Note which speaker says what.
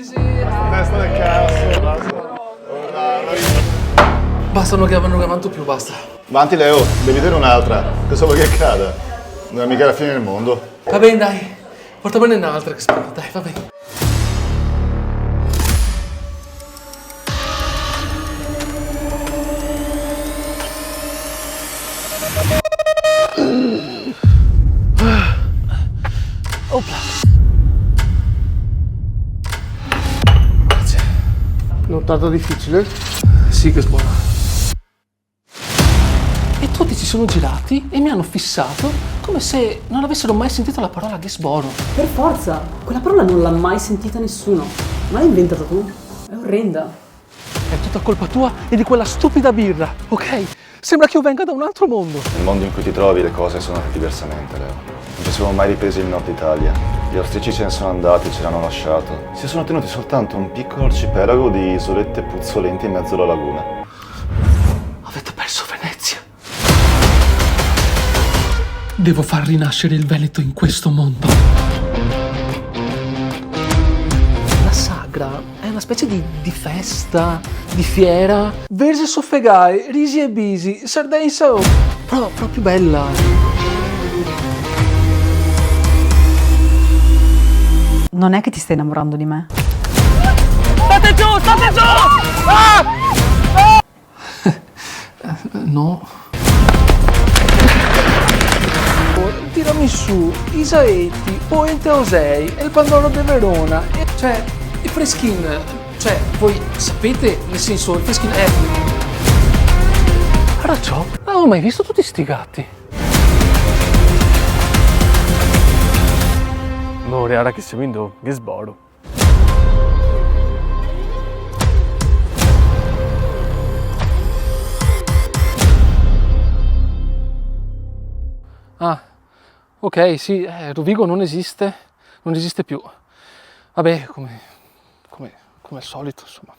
Speaker 1: Testa del cazzo, basta.
Speaker 2: Basta, non avanzo più, basta.
Speaker 1: Avanti Leo, devi dire un'altra. Cosa vuoi che accada? Non è mica la fine del mondo.
Speaker 2: Va bene, dai. Portamene un'altra che spero, dai, va bene. Opla. Grazie.
Speaker 3: Notato difficile?
Speaker 2: Sì, che sbuona. E tutti si sono girati e mi hanno fissato come se non avessero mai sentito la parola Gesboro.
Speaker 4: Per forza, quella parola non l'ha mai sentita nessuno. Ma l'hai inventata tu? È orrenda.
Speaker 2: È tutta colpa tua e di quella stupida birra, ok? Sembra che io venga da un altro mondo.
Speaker 1: Nel mondo in cui ti trovi le cose sono fatte diversamente, Leo. Non ci siamo mai ripresi il nord Italia. Gli austriaci se ne sono andati, ce l'hanno lasciato. Si sono tenuti soltanto un piccolo arcipelago di isolette puzzolenti in mezzo alla laguna.
Speaker 2: Avete perso Venezia. Devo far rinascere il Veneto in questo mondo. La sagra è una specie di festa, di fiera. Verse soffegai, risi e bisi, sardei so. Proprio bella.
Speaker 5: Non è che ti stai innamorando di me?
Speaker 2: State giù, state giù! No. Tirami su i saetti, Poente Osei e il Pandoro de Verona. Cioè, il Freschin. Cioè, voi sapete, nel senso, il Freschin è... Araccio? Non ho mai visto tutti sti gatti.
Speaker 3: Amore, ora che siamo in Gesboro.
Speaker 2: Ah, ok, sì, Rovigo non esiste più. Vabbè, come al solito, insomma.